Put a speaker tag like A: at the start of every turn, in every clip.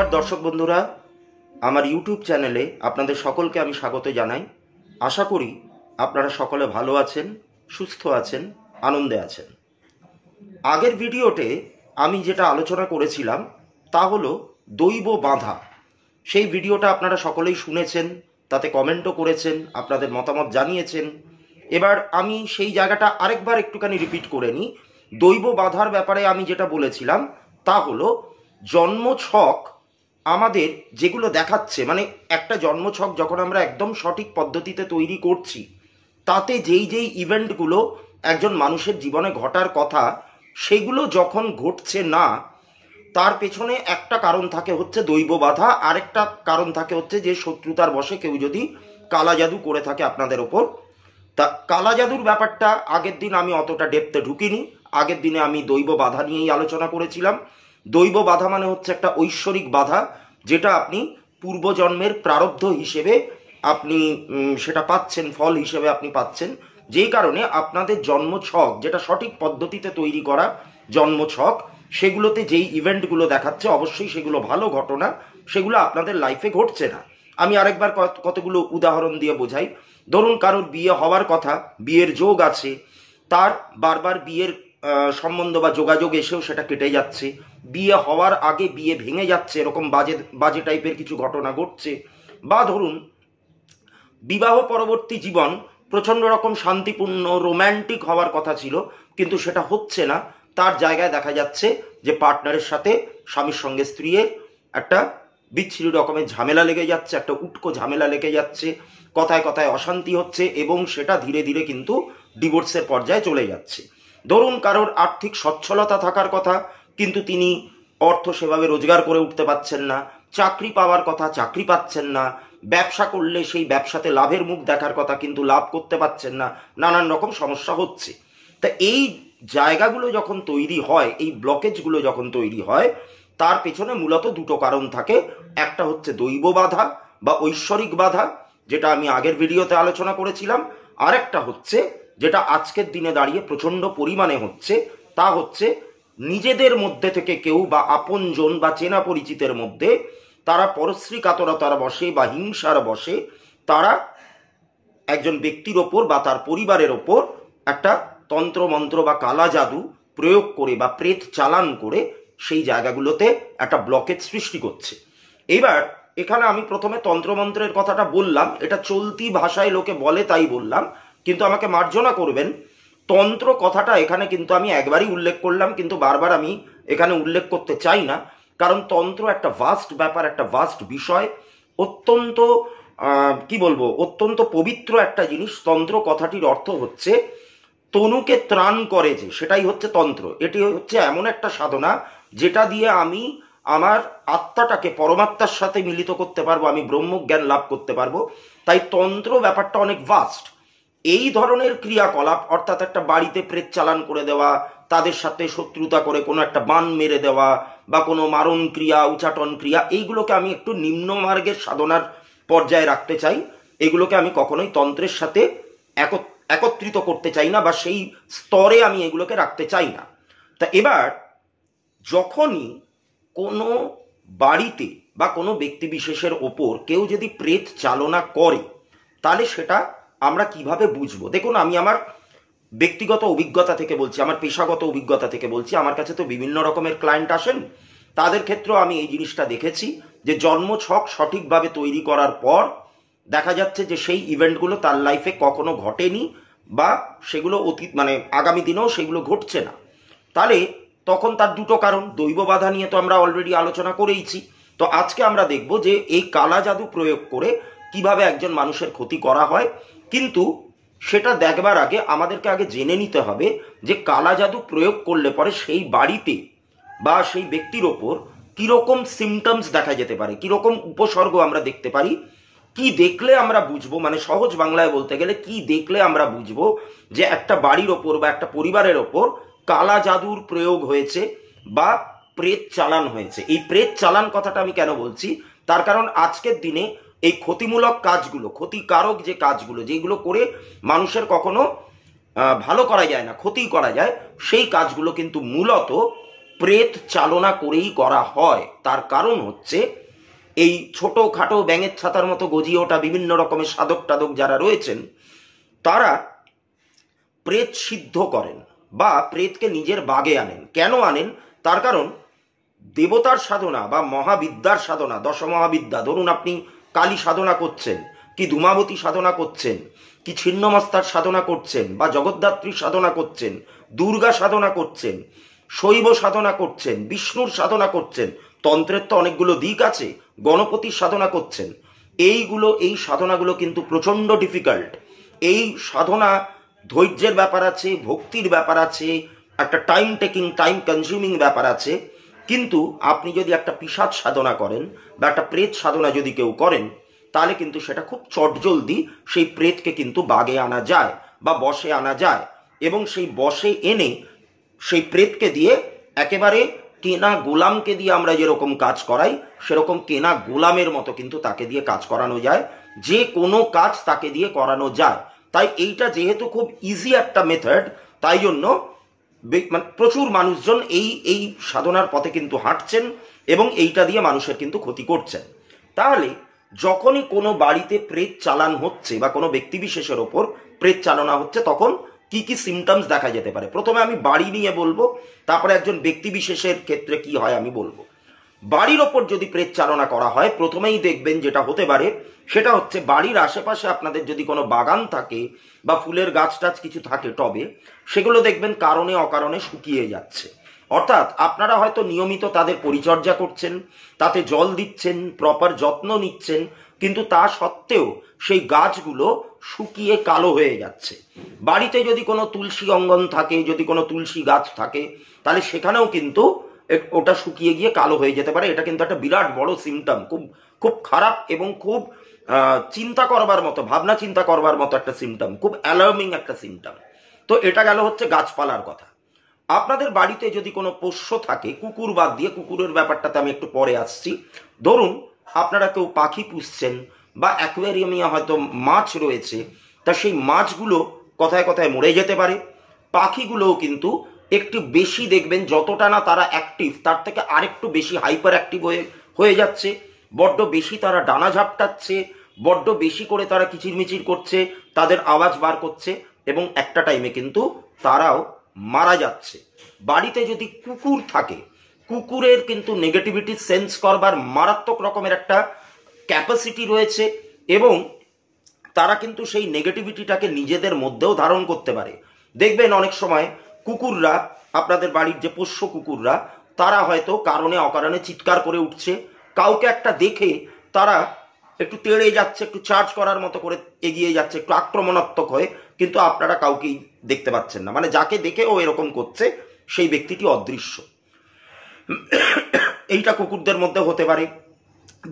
A: নমস্কার দর্শক বন্ধুরা, আমার ইউটিউব চ্যানেলে আপনাদের সকলকে আমি স্বাগত জানাই। আশা করি আপনারা সকলে ভালো আছেন, সুস্থ আছেন, আনন্দে আছেন। আগের ভিডিওতে আমি যেটা আলোচনা করেছিলাম তা হলো দৈব বাঁধা। সেই ভিডিওটা আপনারা সকলেই শুনেছেন, তাতে কমেন্টও করেছেন, আপনাদের মতামত জানিয়েছেন। এবার আমি সেই জায়গাটা আরেকবার একটুখানি রিপিট করে নিই। দৈব বাঁধার ব্যাপারে আমি যেটা বলেছিলাম তা হলো জন্মছক আমাদের যেগুলো দেখাচ্ছে, মানে একটা জন্মছক যখন আমরা একদম সঠিক পদ্ধতিতে তৈরি করছি, তাতে যেই যেই ইভেন্টগুলো একজন মানুষের জীবনে ঘটার কথা সেগুলো যখন ঘটছে না, তার পেছনে একটা কারণ থাকে হচ্ছে দৈব বাধা, আরেকটা কারণ থাকে হচ্ছে যে শত্রুতার বশে কেউ যদি কালা জাদু করে থাকে আপনাদের ওপর। তা কালা জাদুর ব্যাপারটা আগের দিন আমি অতটা ডেপথে ঢুকিনি। আগের দিনে আমি দৈব বাধা নিয়েই আলোচনা করেছিলাম। দৈব বাধা মানে হচ্ছে একটা ঐশ্বরিক বাধা, যেটা আপনি পূর্বজন্মের প্রারব্ধ হিসেবে আপনি সেটা পাচ্ছেন, ফল হিসেবে আপনি পাচ্ছেন। যেই কারণে আপনাদের জন্মছক, যেটা সঠিক পদ্ধতিতে তৈরি করা জন্মছক, সেগুলোতে যেই ইভেন্টগুলো দেখাচ্ছে অবশ্যই সেগুলো ভালো ঘটনা, সেগুলো আপনাদের লাইফে ঘটছে না। আমি আরেকবার কতগুলো উদাহরণ দিয়ে বোঝাই। ধরুন কারোর বিয়ে হওয়ার কথা, বিয়ের যোগ আছে, তার বারবার বিয়ের সম্বন্ধ বা যোগাযোগ এসেও সেটা কেটে যাচ্ছে, বিয়ে হওয়ার আগে বিয়ে ভেঙে যাচ্ছে, এরকম বাজে বাজে টাইপের কিছু ঘটনা ঘটছে। বা ধরুন বিবাহ পরবর্তী জীবন প্রচণ্ড রকম শান্তিপূর্ণ রোম্যান্টিক হওয়ার কথা ছিল, কিন্তু সেটা হচ্ছে না। তার জায়গায় দেখা যাচ্ছে যে পার্টনারের সাথে, স্বামীর সঙ্গে স্ত্রীর একটা বিচ্ছিরি রকমের ঝামেলা লেগে যাচ্ছে, একটা উটকো ঝামেলা লেগে যাচ্ছে, কথায় কথায় অশান্তি হচ্ছে, এবং সেটা ধীরে ধীরে কিন্তু ডিভোর্সের পর্যায়ে চলে যাচ্ছে। ধরুন কারোর আর্থিক সচ্ছলতা থাকার কথা, কিন্তু তিনি অর্থ সেভাবে রোজগার করে উঠতে পারছেন না, চাকরি পাওয়ার কথা, চাকরি পাচ্ছেন না, ব্যবসা করলে সেই ব্যবসাতে লাভের মুখ দেখার কথা, কিন্তু লাভ করতে পারছেন না, নানান রকম সমস্যা হচ্ছে। তা এই জায়গাগুলো যখন তৈরি হয়, এই ব্লকেজগুলো যখন তৈরি হয়, তার পেছনে মূলত দুটো কারণ থাকে। একটা হচ্ছে দৈব বাধা বা ঐশ্বরিক বাধা, যেটা আমি আগের ভিডিওতে আলোচনা করেছিলাম। আরেকটা হচ্ছে যেটা আজকের দিনে দাঁড়িয়ে প্রচন্ড পরিমাণে হচ্ছে, তা হচ্ছে নিজেদের মধ্যে থেকে কেউ বা আপনজন বা চেনা পরিচিতের মধ্যে তারা পরশ্রী কাতরতার বশে বা হিংসার বশে তারা একজন ব্যক্তির ওপর বা তার পরিবারের ওপর একটা তন্ত্রমন্ত্র বা কালা জাদু প্রয়োগ করে বা প্রেত চালান করে সেই জায়গাগুলোতে একটা ব্লকেজ সৃষ্টি করছে। এবার এখানে আমি প্রথমে তন্ত্রমন্ত্রের কথাটা বললাম, এটা চলতি ভাষায় লোকে বলে তাই বললাম, কিন্তু আমাকে মার্জনা করবেন। তন্ত্র কথাটা এখানে কিন্তু আমি একবারই উল্লেখ করলাম, কিন্তু বারবার আমি এখানে উল্লেখ করতে চাই না, কারণ তন্ত্র একটা ভাস্ট ব্যাপার, একটা ভাস্ট বিষয়, অত্যন্ত কি বলবো, অত্যন্ত পবিত্র একটা জিনিস। তন্ত্র কথাটির অর্থ হচ্ছে তনুকে ত্রাণ করে, যে সেটাই হচ্ছে তন্ত্র। এটি হচ্ছে এমন একটা সাধনা যেটা দিয়ে আমি আমার আত্মাটাকে পরমাত্মার সাথে মিলিত করতে পারবো, আমি ব্রহ্মজ্ঞান লাভ করতে পারবো। তাই তন্ত্র ব্যাপারটা অনেক ভাস্ট। এই ধরনের ক্রিয়াকলাপ, অর্থাৎ একটা বাড়িতে প্রেত চালান করে দেওয়া, তাদের সাথে শত্রুতা করে কোনো একটা বান মেরে দেওয়া, বা কোনো মারণ ক্রিয়া, উচাটন ক্রিয়া, এইগুলোকে আমি একটু নিম্নমার্গের সাধনার পর্যায়ে রাখতে চাই। এগুলোকে আমি কখনোই তন্ত্রের সাথে একত্রিত করতে চাই না, বা সেই স্তরে আমি এগুলোকে রাখতে চাই না। তা এবার যখনই কোনো বাড়িতে বা কোনো ব্যক্তি বিশেষের ওপর কেউ যদি প্রেত চালনা করে, তাহলে সেটা আমরা কিভাবে বুঝবো? দেখুন, আমি আমার ব্যক্তিগত অভিজ্ঞতা থেকে বলছি, আমার পেশাগত অভিজ্ঞতা থেকে বলছি। আমার কাছে তো বিভিন্ন রকমের ক্লায়েন্ট আসেন, তাদের ক্ষেত্রেও আমি এই জিনিসটা দেখেছি যে জন্মছক সঠিকভাবে তৈরি করার পর দেখা যাচ্ছে যে সেই ইভেন্টগুলো তার লাইফে কখনো ঘটেনি, বা সেগুলো অতীত মানে আগামী দিনেও সেগুলো ঘটছে না। তাহলে তখন তার দুটো কারণ। দৈব বাধা নিয়ে তো আমরা অলরেডি আলোচনা করেইছি। তো আজকে আমরা দেখব যে এই কালা জাদু প্রয়োগ করে কিভাবে একজন মানুষের ক্ষতি করা হয়। কিন্তু সেটা দেখবার আগে আমাদেরকে আগে জেনে নিতে হবে যে কালা জাদু প্রয়োগ করলে পরে সেই বাড়িতে বা সেই ব্যক্তির ওপর কিরকম সিমটমস দেখা যেতে পারে, কিরকম উপসর্গ আমরা দেখতে পারি, কি দেখলে আমরা বুঝবো, মানে সহজ বাংলায় বলতে গেলে কি দেখলে আমরা বুঝবো যে একটা বাড়ির ওপর বা একটা পরিবারের ওপর কালা জাদুর প্রয়োগ হয়েছে বা প্রেত চালান হয়েছে। এই প্রেত চালান কথাটা আমি কেন বলছি, তার কারণ আজকের দিনে এই ক্ষতিমূলক কাজগুলো, ক্ষতিকারক যে কাজগুলো, যেগুলো করে মানুষের কখনো ভালো করা যায় না, ক্ষতি করা যায়, সেই কাজগুলো কিন্তু মূলত প্রেত চালনা করেই করা হয়। তার কারণ হচ্ছে এই ছোটোখাটো ব্যাঙের ছাতার মতো গজিয়ে ওঠা বিভিন্ন রকমের সাধক টাধক যারা রয়েছেন, তারা প্রেত সিদ্ধ করেন বা প্রেতকে নিজের বাগে আনেন। কেন আনেন? তার কারণ দেবতার সাধনা বা মহাবিদ্যার সাধনা, দশমহাবিদ্যা, ধরুন আপনি কালী সাধনা করছেন, কি ধূমাবতী সাধনা করছেন, কি ছিন্নমস্তার সাধনা করছেন, বা জগদ্ধাত্রীর সাধনা করছেন, দুর্গা সাধনা করছেন, শৈব সাধনা করছেন, বিষ্ণুর সাধনা করছেন, তন্ত্রের তো অনেকগুলো দিক আছে, গণপতির সাধনা করছেন, এই সাধনাগুলো কিন্তু প্রচণ্ড ডিফিকাল্ট। এই সাধনা ধৈর্যের ব্যাপার আছে, ভক্তির ব্যাপার আছে, একটা টাইম টেকিং, টাইম কনজিউমিং ব্যাপার আছে। কিন্তু আপনি যদি একটা পিশাচ সাধনা করেন বা একটা প্রেত সাধনা যদি কেউ করেন, তাহলে কিন্তু সেটা খুব চটজলদি সেই প্রেতকে কিন্তু বাগে আনা যায় বা বশে আনা যায়, এবং সেই বশে এনে সেই প্রেতকে দিয়ে একেবারে কেনা গোলামকে দিয়ে আমরা যেরকম কাজ করাই, সেরকম কেনা গোলামের মতো কিন্তু তাকে দিয়ে কাজ করানো যায়, যে কোনো কাজ তাকে দিয়ে করানো যায়। তাই এইটা যেহেতু খুব ইজি একটা মেথড, তাই জন্য প্রচুর মানুষজন এই সাধনার পথে কিন্তু হাঁটছেন এবং এইটা দিয়ে মানুষের কিন্তু ক্ষতি করছেন। তাহলে যখনই কোনো বাড়িতে প্রেত চালান হচ্ছে বা কোনো ব্যক্তিবিশেষের ওপর প্রেত চালনা হচ্ছে, তখন কি কি সিমটমস দেখা যেতে পারে? প্রথমে আমি বাড়ি নিয়ে বলবো, তারপরে একজন ব্যক্তিবিশেষের ক্ষেত্রে কি হয় আমি বলবো। বাড়ির ওপর যদি প্রেত চালনা করা হয়, প্রথমেই দেখবেন যেটা হতে পারে সেটা হচ্ছে বাড়ির আশেপাশে আপনাদের যদি কোনো বাগান থাকে বা ফুলের গাছ টাছ কিছু থাকে টবে, সেগুলো দেখবেন কারণে অকারণে শুকিয়ে যাচ্ছে। অর্থাৎ আপনারা হয়তো নিয়মিত তাদের পরিচর্যা করছেন, তাতে জল দিচ্ছেন, প্রপার যত্ন নিচ্ছেন, কিন্তু তা সত্ত্বেও সেই গাছগুলো শুকিয়ে কালো হয়ে যাচ্ছে। বাড়িতে যদি কোনো তুলসী অঙ্গন থাকে, যদি কোনো তুলসী গাছ থাকে, তাহলে সেখানেও কিন্তু ওটা শুকিয়ে গিয়ে কালো হয়ে যেতে পারে। এটা কিন্তু একটা বিরাট বড় সিমটম, খুব খুব খারাপ এবং খুব চিন্তা করবার মতো, ভাবনা চিন্তা করবার মতো একটা সিমটম, খুব অ্যালার্মিং একটা সিমটম। তো এটা গেল হচ্ছে গাছপালার কথা। আপনাদের বাড়িতে যদি কোনো পোষ্য থাকে, কুকুর বাদ দিয়ে, কুকুরের ব্যাপারটাতে আমি একটু পরে আসছি, ধরুন আপনারা কেউ পাখি পুষছেন বা অ্যাকোয়ারিয়ামে হয়তো মাছ রয়েছে, তা সেই মাছগুলো কথায় কথায় মরে যেতে পারে। পাখিগুলোও কিন্তু একটু বেশি দেখবেন, যতটা না তারা অ্যাক্টিভ তার থেকে আরেকটু বেশি হাইপার অ্যাক্টিভ হয়ে যাচ্ছে, বড্ড বেশি তারা ডানা ঝাপটাচ্ছে, বড্ড বেশি করে তারা কিচিরমিচির করছে, তাদের আওয়াজ বার করছে, এবং একটা টাইমে কিন্তু তারাও মারা যাচ্ছে। বাড়িতে যদি কুকুর থাকে, কুকুরের কিন্তু নেগেটিভিটি সেন্স করবার মারাত্মক রকমের একটা ক্যাপাসিটি রয়েছে, এবং তারা কিন্তু সেই নেগেটিভিটিটাকে নিজেদের মধ্যেও ধারণ করতে পারে। দেখবেন অনেক সময় কুকুররা, আপনাদের বাড়ির যে পোষ্য কুকুররা, তারা হয়তো কারণে অকারণে চিৎকার করে উঠছে, কাউকে একটা দেখে তারা একটু তেড়ে যাচ্ছে, একটু চার্জ করার মতো করে এগিয়ে যাচ্ছে, একটু আক্রমণাত্মক হয়ে, কিন্তু আপনারা কাউকেই দেখতে পাচ্ছেন না, মানে যাকে দেখে ও এরকম করছে সেই ব্যক্তিটি অদৃশ্য। এইটা কুকুরদের মধ্যে হতে পারে।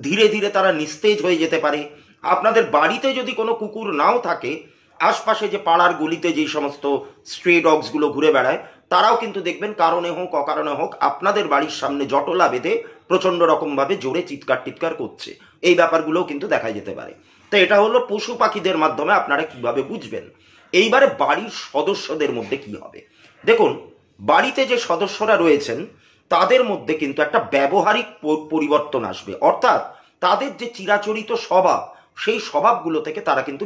A: ধীরে ধীরে তারা নিস্তেজ হয়ে যেতে পারে। আপনাদের বাড়িতে যদি কোনো কুকুর নাও থাকে, আশপাশে যে পাড়ার গলিতে যে সমস্ত স্ট্রে ডগসগুলো ঘুরে বেড়ায়, তারাও কিন্তু দেখবেন কারণে হোক অকারণে হোক আপনাদের বাড়ির সামনে জটলা বেঁধে প্রচণ্ড রকমভাবে জোরে চিৎকার টিৎকার করছে। এই ব্যাপারগুলোও কিন্তু দেখা যেতে পারে। তো এটা হলো পশু পাখিদের মাধ্যমে আপনারা কিভাবে বুঝবেন। এইবারে বাড়ির সদস্যদের মধ্যে কি হবে? দেখুন, বাড়িতে যে সদস্যরা রয়েছেন তাদের মধ্যে কিন্তু একটা ব্যবহারিক পরিবর্তন আসবে, অর্থাৎ তাদের যে চিরাচরিত স্বভাব, সেই স্বভাবগুলো থেকে তারা কিন্তু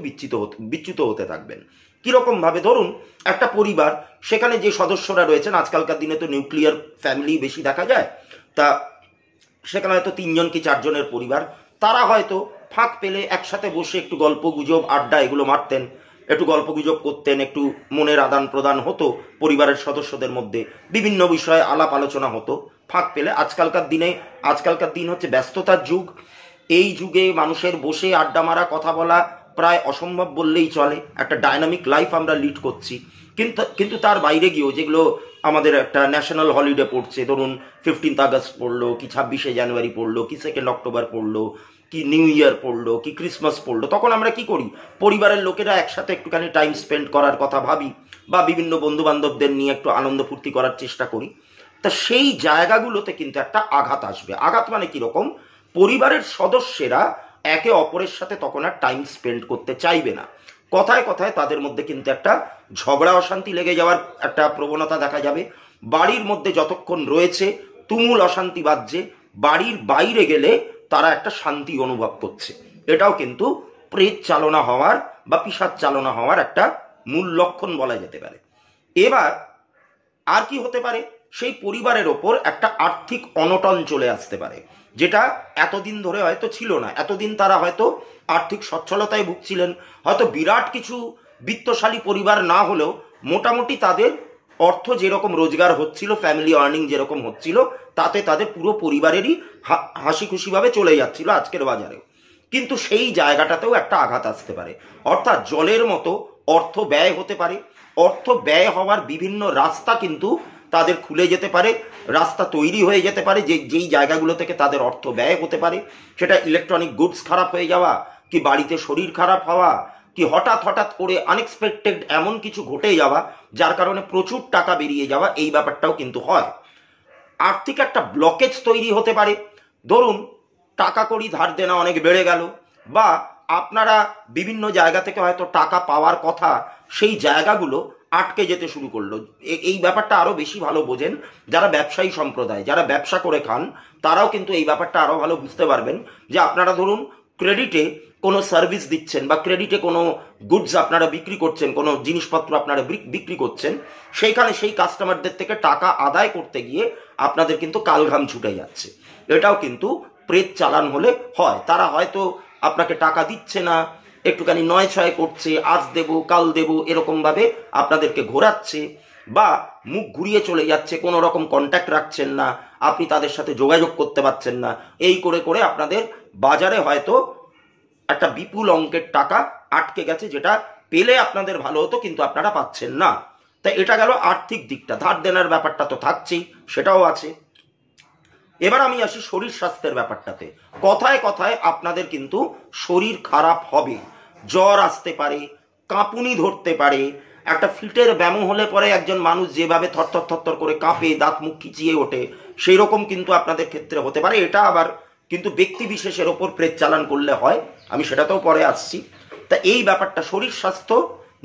A: বিচ্যুত হতে থাকবেন। কিরকম ভাবে? ধরুন একটা পরিবার, সেখানে যে সদস্যরা রয়েছেন, আজকালকার দিনে তো নিউক্লিয়ার ফ্যামিলি বেশি দেখা যায়, তা সেখানে হয়তো 3 জন কি 4 জনের পরিবার, তারা হয়তো ফাঁক পেলে একসাথে বসে একটু গল্প গুজব আড্ডা এগুলো মারতেন, একটু গল্প গুজব করতেন, একটু মনের আদান প্রদান হতো পরিবারের সদস্যদের মধ্যে, বিভিন্ন বিষয়ে আলাপ আলোচনা হতো ফাঁক পেলে। আজকালকার দিন হচ্ছে ব্যস্ততার যুগ। এই যুগে মানুষের বসে আড্ডা মারা, কথা বলা প্রায় অসম্ভব বললেই চলে। একটা ডাইনামিক লাইফ আমরা লিড করছি, কিন্তু তার বাইরে গিয়েও যেগুলো আমাদের একটা ন্যাশনাল হলিডে পড়ছে, ধরুন 15 আগস্ট পড়লো, কি 26শে জানুয়ারি পড়লো, কি 2 অক্টোবর পড়লো, কি নিউ ইয়ার পড়লো, কি ক্রিসমাস পড়লো, তখন আমরা কি করি? পরিবারের লোকেরা একসাথে একটুখানি টাইম স্পেন্ড করার কথা ভাবি, বা বিভিন্ন বন্ধু বান্ধবদের নিয়ে একটু আনন্দ ফুর্তি করার চেষ্টা করি। তা সেই জায়গাগুলোতে কিন্তু একটা আঘাত আসবে। আঘাত মানে কিরকম? পরিবারের সদস্যরা একে অপরের সাথে তখন আর টাইম স্পেন্ড করতে চাইবে না। কথায় কথায় তাদের মধ্যে কিন্তু একটা ঝগড়া অশান্তি লেগে যাওয়ার একটা প্রবণতা দেখা যাবে। বাড়ির মধ্যে যতক্ষণ রয়েছে তুমুল অশান্তি বাজছে, বাড়ির বাইরে গেলে তারা একটা শান্তি অনুভব করছে। এটাও কিন্তু প্রেত চালনা হওয়ার বা পিশাচ চালনা হওয়ার একটা মূল লক্ষণ বলা যেতে পারে। এবার আর কি হতে পারে, সেই পরিবারের ওপর একটা আর্থিক অনটন চলে আসতে পারে, যেটা এতদিন ধরে হয়তো ছিল না। এতদিন তারা হয়তো আর্থিক সচ্ছলতায় ভুগছিলেন, হয়তো বিরাট কিছু বিত্তশালী পরিবার না হলেও মোটামুটি তাদের অর্থ যেরকম রোজগার হচ্ছিল, ফ্যামিলি আর্নিং যেরকম হচ্ছিল, তাতে তাদের পুরো পরিবারেরই হাসি খুশিভাবে চলে যাচ্ছিল আজকের বাজারে। কিন্তু সেই জায়গাটাতেও একটা আঘাত আসতে পারে, অর্থাৎ জলের মতো অর্থ ব্যয় হতে পারে। অর্থ ব্যয় হওয়ার বিভিন্ন রাস্তা কিন্তু তাদের খুলে যেতে পারে, রাস্তা তৈরি হয়ে যেতে পারে যেই জায়গাগুলো থেকে তাদের অর্থ ব্যয় হতে পারে। সেটা ইলেকট্রনিক গুডস খারাপ হয়ে যাওয়া, কি বাড়িতে শরীর খারাপ হওয়া, কি হঠাৎ হঠাৎ করে আনএক্সপেক্টেড এমন কিছু ঘটে যাওয়া যার কারণে প্রচুর টাকা বেরিয়ে যাওয়া, এই ব্যাপারটাও কিন্তু হয়। আর্থিক একটা ব্লকেজ তৈরি হতে পারে। ধরুন টাকা কড়ি ধার দেনা অনেক বেড়ে গেল, বা আপনারা বিভিন্ন জায়গা থেকে হয়তো টাকা পাওয়ার কথা, সেই জায়গাগুলো আটকে যেতে শুরু করলো। এই ব্যাপারটা আরো বেশি ভালো বোঝেন যারা ব্যবসায়ী সম্প্রদায়, যারা ব্যবসা করে খান, তারাও কিন্তু এই ব্যাপারটা আরো ভালো বুঝতে পারবেন। যে আপনারা ধরুন ক্রেডিটে কোনো সার্ভিস দিচ্ছেন বা ক্রেডিটে কোনো গুডস আপনারা বিক্রি করছেন, কোনো জিনিসপত্র আপনারা বিক্রি করছেন, সেইখানে সেই কাস্টমারদের থেকে টাকা আদায় করতে গিয়ে আপনাদের কিন্তু কালঘাম ছুটে যাচ্ছে। এটাও কিন্তু প্রেত চালান হলে হয়। তারা হয়তো আপনাকে টাকা দিচ্ছে না, একটুখানি নয় ছয় করছে, আজ দেব কাল দেব এরকম ভাবে আপনাদেরকে ঘোরাচ্ছে, বা মুখ ঘুরিয়ে চলে যাচ্ছে, কোনো রকম কন্ট্যাক্ট রাখছেন না, আপনি তাদের সাথে যোগাযোগ করতে পারছেন না। এই করে করে আপনাদের বাজারে হয়তো একটা বিপুল অঙ্কের টাকা আটকে গেছে, যেটা পেলে আপনাদের ভালো হতো কিন্তু আপনারা পাচ্ছেন না। তাই এটা গেল আর্থিক দিকটা। ধার দেনার ব্যাপারটা তো থাকছেই, সেটাও আছে। এবার আমি আসি শরীর স্বাস্থ্যের ব্যাপারটাতে। কথায় কথায় আপনাদের কিন্তু শরীর খারাপ হবে, জ্বর আসতে পারে, কাঁপুনি ধরতে পারে। একটা ফিটের ব্যামো হলে পরে একজন মানুষ যেভাবে থরথর থরথর করে কাঁপে, দাঁত মুখ খিচিয়ে ওঠে, সেই রকম কিন্তু আপনাদের ক্ষেত্রে হতে পারে। এটা আবার কিন্তু ব্যক্তি বিশেষের ওপর প্রেত চালান করলে হয়, আমি সেটাতেও পরে আসছি। তা এই ব্যাপারটা শরীর স্বাস্থ্য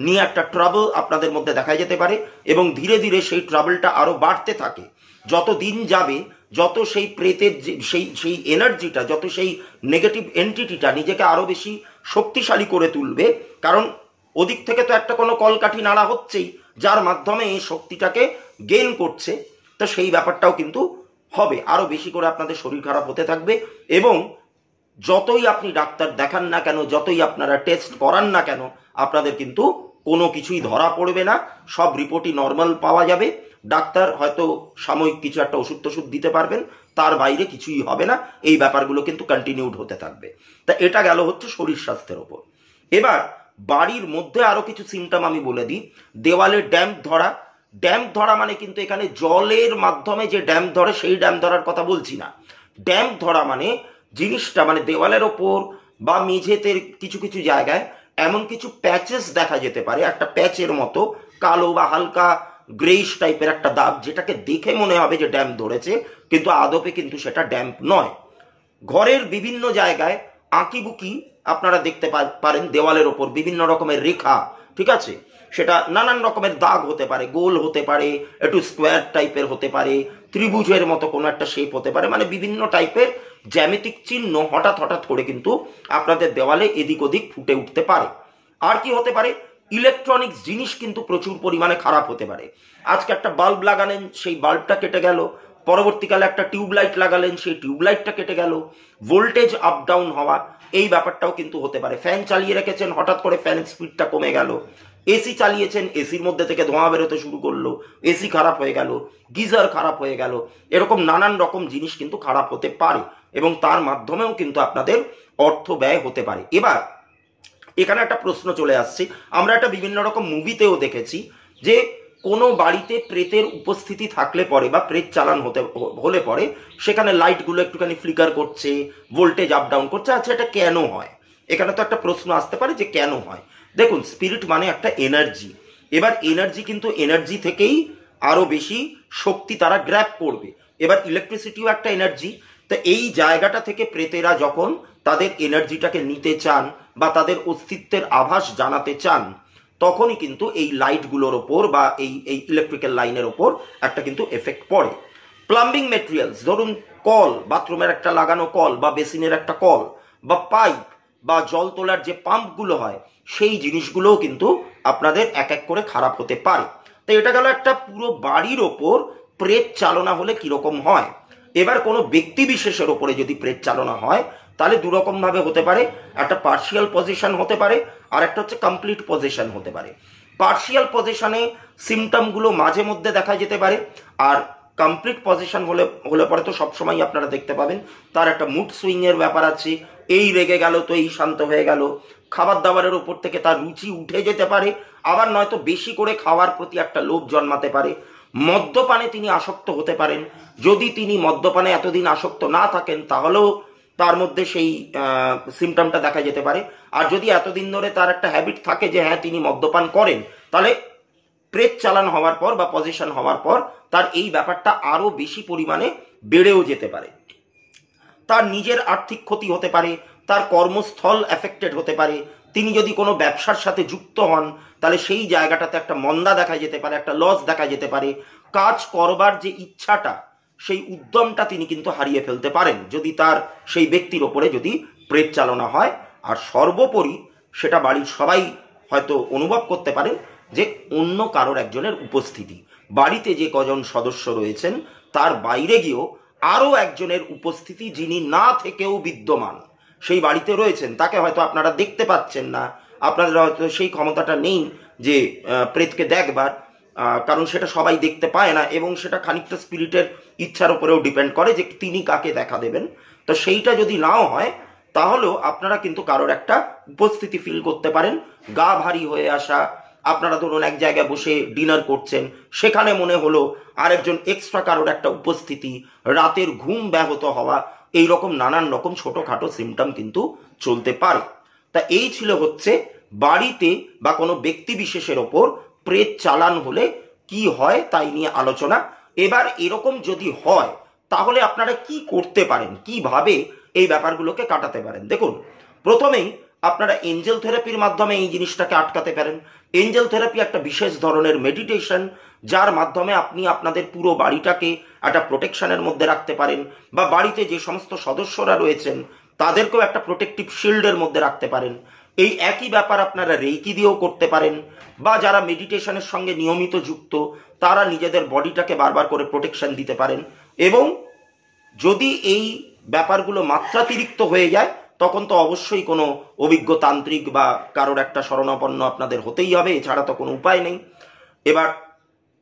A: নিয়ে একটা ট্রাবল আপনাদের মধ্যে দেখা যেতে পারে, এবং ধীরে ধীরে সেই ট্রাবলটা আরো বাড়তে থাকে। যত দিন যাবে, যত সেই প্রেতের সেই এনার্জিটা, যত সেই নেগেটিভ এন্টিটিটা নিজেকে আরো বেশি শক্তিশালী করে তুলবে, কারণ ওদিক থেকে তো একটা কোনো কলকাঠি নাড়া হচ্ছেই, যার মাধ্যমে এই শক্তিটাকে গেইন করছে। তো সেই ব্যাপারটাও কিন্তু হবে, আরো বেশি করে আপনাদের শরীর খারাপ হতে থাকবে। এবং যতই আপনি ডাক্তার দেখান না কেন, যতই আপনারা টেস্ট করান না কেন, আপনাদের কিন্তু কোনো কিছুই ধরা পড়বে না, সব রিপোর্টই নর্মাল পাওয়া যাবে। ডাক্তার হয়তো সাময়িক কিছু একটা ওষুধ টষুধ দিতে পারবেন, তার বাইরে কিছুই হবে না। এই ব্যাপারগুলো কিন্তু কন্টিনিউড হতে থাকবে। তা এটা গেল হচ্ছে শরীর স্বাস্থ্যের ওপর। এবার বাড়ির মধ্যে আরো কিছু সিমটম আমি বলে দিই। দেওয়ালে ড্যাম্প ধরা। ড্যাম্প ধরা মানে কিন্তু এখানে জলের মাধ্যমে যে ড্যাম্প ধরে সেই ড্যাম্প ধরার কথা বলছি না। ড্যাম্প ধরা মানে জিনিসটা মানে দেওয়ালের ওপর বা মেঝেতে কিছু কিছু জায়গায় এমন কিছু প্যাচেস দেখা যেতে পারে, একটা প্যাচের মতো কালো বা হালকা গ্রেইশ টাইপের একটা দাগ, যেটাকে দেখে মনে হবে যে ড্যাম্প ধরেছে, কিন্তু আদপে কিন্তু সেটা ড্যাম্প নয়। ঘরের বিভিন্ন জায়গায় আঁকিবুকি আপনারা দেখতে পারেন, দেওয়ালের ওপর বিভিন্ন রকমের রেখা, ঠিক আছে, সেটা নানান রকমের দাগ হতে পারে, গোল হতে পারে, একটু স্কোয়ার টাইপের হতে পারে, ত্রিভুজের মতো কোনো একটা শেপ হতে পারে, মানে বিভিন্ন টাইপের জ্যামিতিক চিহ্ন হঠাৎ হঠাৎ করে কিন্তু আপনাদের দেওয়ালে এদিক ওদিক ফুটে উঠতে পারে। আর কি হতে পারে, ইলেকট্রনিক্স জিনিস কিন্তু প্রচুর পরিমাণে খারাপ হতে পারে। আজকে একটা বাল্ব লাগালেন, সেই বাল্বটা কেটে গেল, পরবর্তীকালে একটা টিউবলাইট লাগালেন, সেই টিউবলাইটটা কেটে গেল। ভোল্টেজ আপ ডাউন হওয়া, এই ব্যাপারটাও কিন্তু হতে পারে। ফ্যান চালিয়ে রেখেছেন, হঠাৎ করে ফ্যানের স্পিডটা কমে গেল। এসি চালিয়েছেন, এসির মধ্যে থেকে ধোঁয়া বেরোতে শুরু করলো, এসি খারাপ হয়ে গেল, গিজার খারাপ হয়ে গেল। এরকম নানান রকম জিনিস কিন্তু খারাপ হতে পারে, এবং তার মাধ্যমেও কিন্তু আপনাদের অর্থ ব্যয় হতে পারে। এবার এখানে একটা প্রশ্ন চলে আসছে, আমরা একটা বিভিন্ন রকম মুভিতেও দেখেছি যে কোনো বাড়িতে প্রেতের উপস্থিতি থাকলে পরে বা প্রেত চালান হলে পরে সেখানে লাইটগুলো একটুখানি ফ্লিকার করছে, ভোল্টেজ আপ ডাউন করছে। আচ্ছা, এটা কেন হয়? এখানে তো একটা প্রশ্ন আসতে পারে যে কেন হয়। দেখুন, স্পিরিট মানে একটা এনার্জি। এবার এনার্জি কিন্তু এনার্জি থেকেই আরো বেশি শক্তি তারা গ্র্যাব করবে। এবার ইলেকট্রিসিটিও একটা এনার্জি। তো এই জায়গাটা থেকে প্রেতেরা যখন তাদের এনার্জিটাকে নিতে চান বা তাদের অস্তিত্বের আভাস জানাতে চান, তখনই কিন্তু এই লাইটগুলোর ওপর বা এই ইলেকট্রিক্যাল লাইনের ওপর একটা কিন্তু এফেক্ট পড়ে। প্লাম্বিং মেটেরিয়ালস, ধরুন কল, বাথরুমের একটা লাগানো কল বা বেসিনের একটা কল বা পাইপ বা জল তোলার যে পাম্পগুলো হয়, সেই জিনিসগুলোও কিন্তু আপনাদের এক এক করে খারাপ হতে পারে। তো এটা গেল একটা পুরো বাড়ির ওপর প্রেত চালনা হলে কিরকম হয়। এবার কোনো ব্যক্তি বিশেষের ওপরে যদি প্রেত চালনা হয় তাহলে দুরকম ভাবে হতে পারে। একটা পার্শিয়াল পজিশন হতে পারে, আর একটা হচ্ছে কমপ্লিট পজিশন হতে পারে। পার্শিয়াল পজিশনে সিমটমগুলো মাঝে মধ্যে দেখা যেতে পারে, আর কমপ্লিট পজিশন হলে পরে তো সবসময় আপনারা দেখতে পাবেন তার একটা মুড সুইং এর ব্যাপার আছে। এই রেগে গেল তো এই শান্ত হয়ে গেল, খাবার দাবারের উপর থেকে তার রুচি উঠে যেতে পারে, আবার নয়তো বেশি করে খাওয়ার প্রতি একটা লোভ জন্মাতে পারে। মদ্যপানে তিনি আসক্ত হতে পারেন। যদি তিনি মদ্যপানে এতদিন আসক্ত না থাকেন তাহলেও তার মধ্যে সেই সিমটমটা দেখা যেতে পারে। আর যদি এতদিন ধরে তার একটা হ্যাবিট থাকে যে হ্যাঁ তিনি মদ্যপান করেন, তাহলে প্রেত চালান হওয়ার পর বা পজিশন হওয়ার পর তার এই ব্যাপারটা আরো বেশি পরিমাণে বেড়েও যেতে পারে। তার নিজের আর্থিক ক্ষতি হতে পারে, তার কর্মস্থল এফেক্টেড হতে পারে। তিনি যদি কোনো ব্যবসার সাথে যুক্ত হন তাহলে সেই জায়গাটাতে একটা মন্দা দেখা যেতে পারে, একটা লস দেখা যেতে পারে। কাজ করবার যে ইচ্ছাটা, সেই উদ্যমটা তিনি কিন্তু হারিয়ে ফেলতে পারেন যদি তার সেই ব্যক্তির ওপরে যদি প্রেত চালনা হয়। আর সর্বোপরি সেটা বাড়ির সবাই হয়তো অনুভব করতে পারেন যে অন্য কারোর একজনের উপস্থিতি, বাড়িতে যে কজন সদস্য রয়েছেন তার বাইরে গিয়েও আরো একজনের উপস্থিতি যিনি না থেকেও বিদ্যমান সেই বাড়িতে রয়েছেন, তাকে হয়তো আপনারা দেখতে পাচ্ছেন না, আপনাদের হয়তো সেই ক্ষমতাটা নেই যে প্রেতকে দেখবার, কারণ সেটা সবাই দেখতে পায় না এবং সেটা খানিকটা স্পিরিটের ইচ্ছার উপরেও ডিপেন্ড করে যে তিনি কাকে দেখা দেবেন। তো সেইটা যদি নাও হয় তাহলেও আপনারা কিন্তু কারোর একটা উপস্থিতি ফিল করতে পারেন। গা ভারী হয়ে আসা, আপনারা ধরুন এক জায়গায় বসে ডিনার করছেন, সেখানে মনে হলো আরেকজন এক্সট্রা কারোর একটা উপস্থিতি, রাতের ঘুম ব্যাহত হওয়া, এইরকম নানান রকম ছোটখাটো সিমটম কিন্তু চলতে পারে। তা এই ছিল হচ্ছে বাড়িতে বা কোনো ব্যক্তি বিশেষের ওপর প্রেত চালান হলে কি হয় তাই নিয়ে আলোচনা। এবার এরকম যদি হয় তাহলে আপনারা কি করতে পারেন, কিভাবে এই ব্যাপারগুলোকে কাটাতে পারেন। দেখুন, প্রথমেই আপনারা এঞ্জেল থেরাপির মাধ্যমে এই জিনিসটাকে আটকাতে পারেন। এঞ্জেল থেরাপি একটা বিশেষ ধরনের মেডিটেশন, যার মাধ্যমে আপনি আপনাদের পুরো বাড়িটাকে একটা প্রোটেকশনের মধ্যে রাখতে পারেন, বা বাড়িতে যে সমস্ত সদস্যরা রয়েছেন তাদেরকেও একটা প্রোটেকটিভ শিল্ডের মধ্যে রাখতে পারেন। এই একই ব্যাপার আপনারা রেইকি দিয়েও করতে পারেন, বা যারা মেডিটেশনের সঙ্গে নিয়মিত যুক্ত তারা নিজেদের বডিটাকে বারবার করে প্রোটেকশন দিতে পারেন। এবং যদি এই ব্যাপারগুলো মাত্রাতিরিক্ত হয়ে যায় তখন তো অবশ্যই কোনো অভিজ্ঞ তান্ত্রিক বা কারোর একটা শরণাপন্ন আপনাদের হতেই হবে, এছাড়া তো কোনো উপায় নেই। এবার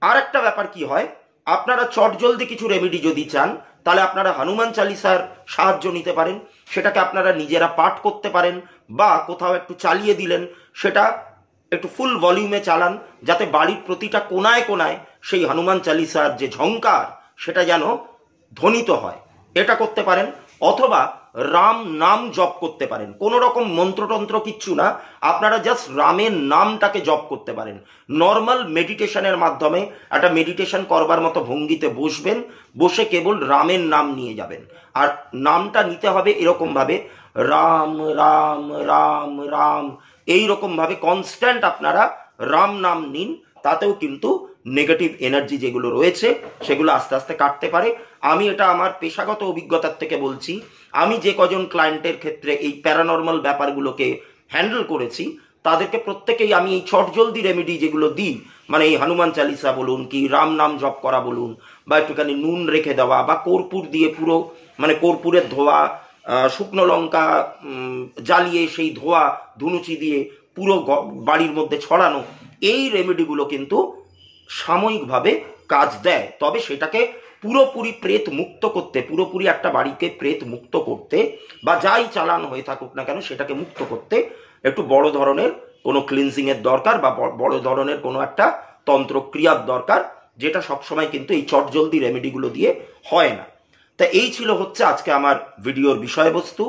A: আর একটা ব্যাপার কি হয়, আপনারা চটজলদি কিছু রেমেডি যদি চান তাহলে আপনারা হনুমান চালিসার সাহায্য নিতে পারেন। সেটাকে আপনারা নিজেরা পাঠ করতে পারেন বা কোথাও একটু চালিয়ে দিলেন, সেটা একটু ফুল ভলিউমে চালান যাতে বাড়ির প্রতিটা কোনায় কোনায় সেই হনুমান চালিসার যে ঝংকার সেটা যেন ধ্বনিত হয়, এটা করতে পারেন। অথবা রাম নাম জপ করতে পারেন, কোনো রকম মন্ত্রতন্ত্র কিচ্ছু না, আপনারা জাস্ট রামের নামটাকে জপ করতে পারেন। নর্মাল মেডিটেশনের মাধ্যমে একটা মেডিটেশন করবার মতো ভঙ্গিতে বসবেন, বসে কেবল রামের নাম নিয়ে যাবেন। আর নামটা নিতে হবে এরকম ভাবে, রাম রাম রাম রাম, এইরকম ভাবে কনস্ট্যান্ট আপনারা রাম নাম নিন। তাতেও কিন্তু নেগেটিভ এনার্জি যেগুলো রয়েছে সেগুলো আস্তে আস্তে কাটতে পারে। আমি এটা আমার পেশাগত অভিজ্ঞতার থেকে বলছি। আমি যে কজন ক্লায়েন্টের ক্ষেত্রে এই প্যারানর্মাল ব্যাপারগুলোকে হ্যান্ডেল করেছি তাদেরকে প্রত্যেকেই আমি এই চটজলদি রেমেডি যেগুলো দিই, মানে এই হনুমান চালিসা বলুন কি রাম নাম জপ করা বলুন, বা একটুখানি নুন রেখে দেওয়া, বা কর্পূর দিয়ে পুরো মানে কর্পূরের ধোয়া, শুকনো লঙ্কা জ্বালিয়ে সেই ধোয়া ধুনুচি দিয়ে পুরো বাড়ির মধ্যে ছড়ানো, এই রেমেডিগুলো কিন্তু সাময়িকভাবে কাজ দেয়। তবে সেটাকে পুরোপুরি প্রেত মুক্ত করতে, পুরোপুরি একটা বাড়িকে প্রেত মুক্ত করতে বা যাই চালান হয়ে থাকুক না কেন সেটাকে মুক্ত করতে একটু বড় ধরনের কোনো ক্লিনজিং এর দরকার বা বড় ধরনের কোনো একটা তন্ত্রক্রিয়ার দরকার, যেটা সবসময় কিন্তু এই চটজলদি রেমেডিগুলো দিয়ে হয় না। তা এই ছিল হচ্ছে আজকে আমার ভিডিওর বিষয়বস্তু।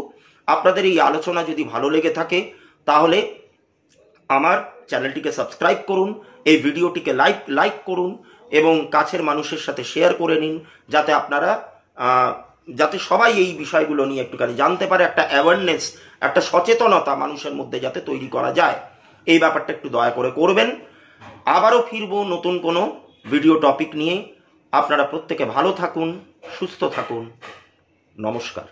A: আপনাদের এই আলোচনা যদি ভালো লেগে থাকে তাহলে আমার চ্যানেলটিকে সাবস্ক্রাইব করুন, এই ভিডিওটিকে লাইক করুন এবং কাছের মানুষের সাথে শেয়ার করে নিন, যাতে আপনারা যাতে সবাই এই বিষয়গুলো নিয়ে একটুখানি জানতে পারে, একটা অ্যাওয়ারনেস, একটা সচেতনতা মানুষের মধ্যে যাতে তৈরি করা যায়। এই ব্যাপারটা একটু দয়া করে করবেন। আবারও ফিরবো নতুন কোনো ভিডিও টপিক নিয়ে। আপনারা প্রত্যেকে ভালো থাকুন, সুস্থ থাকুন। নমস্কার।